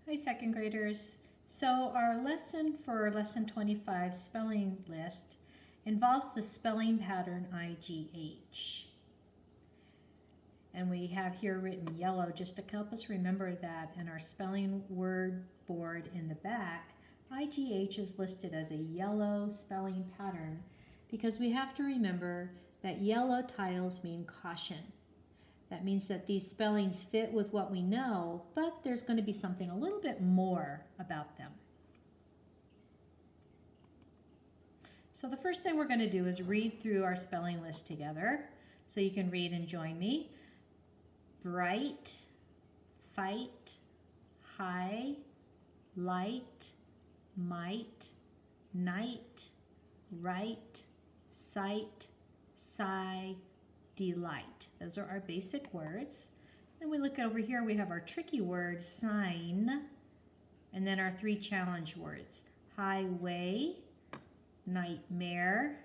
Hi, second graders. So our lesson for lesson 25 spelling list involves the spelling pattern IGH. And we have here written yellow just to help us remember that in our spelling word board in the back, IGH is listed as a yellow spelling pattern because we have to remember that yellow tiles mean caution. That means that these spellings fit with what we know, but there's going to be something a little bit more about them. So the first thing we're going to do is read through our spelling list together. So you can read and join me. Bright, fight, high, light, might, night, right, sight, sigh, delight. Those are our basic words. Then we look over here, we have our tricky word, sign, and then our three challenge words, highway, nightmare,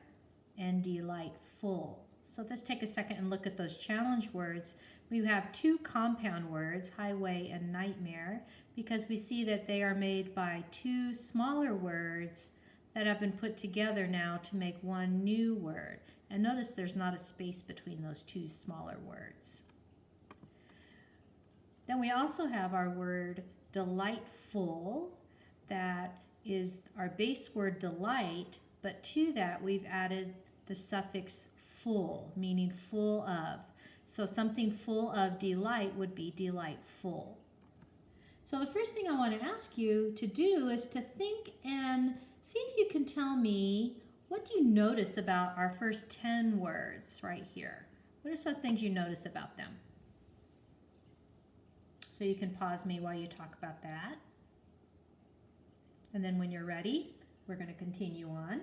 and delightful. So let's take a second and look at those challenge words. We have two compound words, highway and nightmare, because we see that they are made by two smaller words that have been put together now to make one new word. And notice there's not a space between those two smaller words. Then we also have our word delightful. That is our base word delight, but to that we've added the suffix full, meaning full of. So something full of delight would be delightful. So the first thing I want to ask you to do is to think and see if you can tell me, what do you notice about our first 10 words right here? What are some things you notice about them? So you can pause me while you talk about that. And then when you're ready, we're going to continue on.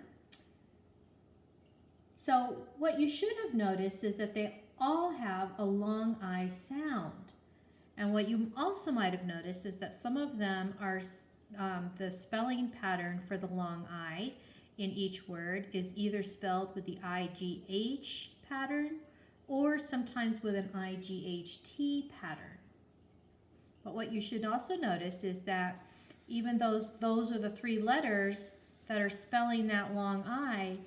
So what you should have noticed is that they all have a long I sound. And what you also might have noticed is that some of them are the spelling pattern for the long I in each word is either spelled with the IGH pattern or sometimes with an IGHT pattern. But what you should also notice is that even those are the three letters that are spelling that long I,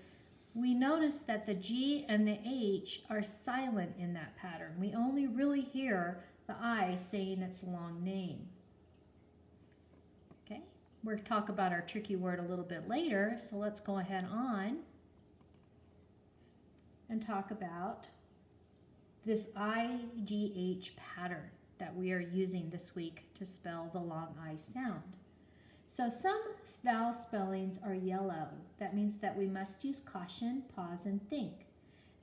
we notice that the G and the H are silent in that pattern. We only really hear the I saying its long name. Okay, we're going to talk about our tricky word a little bit later, so let's go ahead on and talk about this IGH pattern that we are using this week to spell the long I sound. So some vowel spellings are yellow. That means that we must use caution, pause, and think.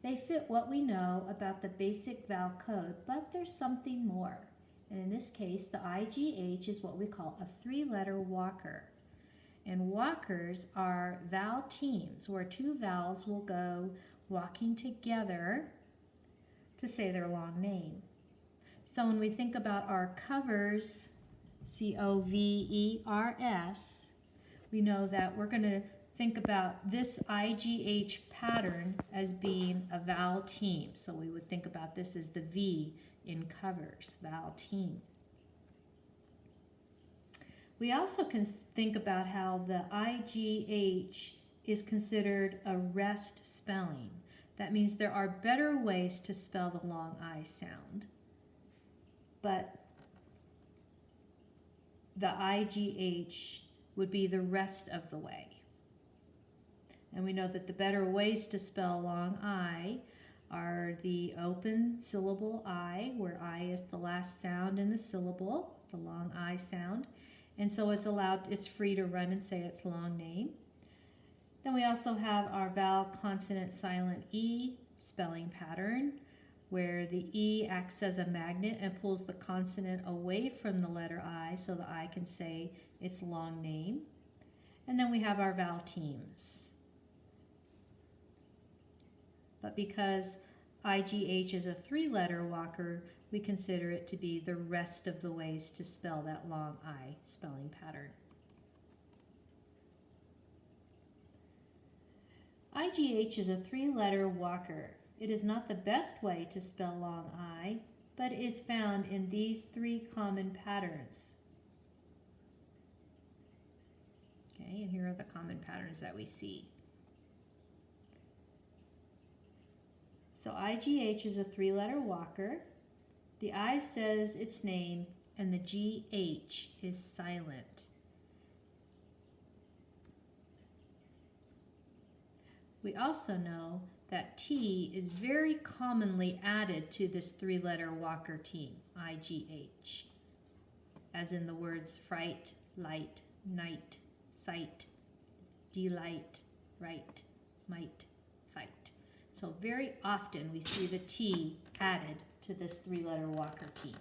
They fit what we know about the basic vowel code, but there's something more. And in this case, the IGH is what we call a three-letter walker. And walkers are vowel teams where two vowels will go walking together to say their long name. So when we think about our covers, C-O-V-E-R-S, we know that we're going to think about this IGH pattern as being a vowel team. So we would think about this as the V in covers, vowel team. We also can think about how the IGH is considered a rest spelling. That means there are better ways to spell the long I sound, but the IGH would be the rest of the way. And we know that the better ways to spell long I are the open syllable I, where I is the last sound in the syllable, the long I sound. And so it's free to run and say its long name. Then we also have our vowel consonant silent E spelling pattern, where the E acts as a magnet and pulls the consonant away from the letter I so the I can say its long name. And then we have our vowel teams. But because IGH is a three-letter walker, we consider it to be the rest of the ways to spell that long I spelling pattern. IGH is a three-letter walker. It is not the best way to spell long I, but is found in these three common patterns. And here are the common patterns that we see. So IGH is a 3-letter walker. The I says its name, and the GH is silent. We also know that T is very commonly added to this 3-letter walker team, IGH, as in the words fright, light, night, sight, delight, right, might, fight. So very often we see the T added to this 3-letter walker team.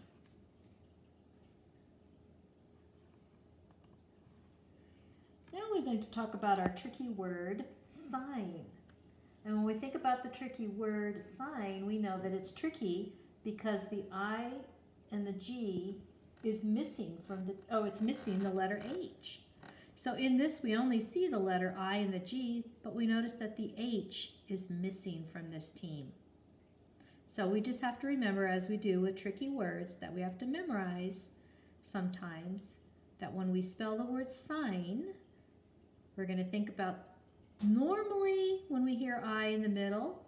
Now we're going to talk about our tricky word, sign. And when we think about the tricky word sign, we know that it's tricky because the I and the G is missing from it's missing the letter H. So in this we only see the letter I and the G, but we notice that the H is missing from this team. So we just have to remember, as we do with tricky words, that we have to memorize sometimes that when we spell the word sign, we're going to think about, normally when we hear I in the middle,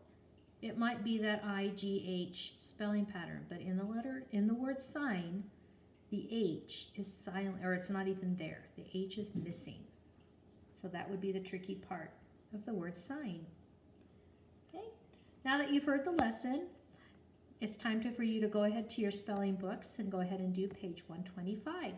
it might be that IGH spelling pattern, but in the word sign, the H is silent, or it's not even there. The H is missing. So that would be the tricky part of the word sign. Okay, now that you've heard the lesson, it's time for you to go ahead to your spelling books and go ahead and do page 125.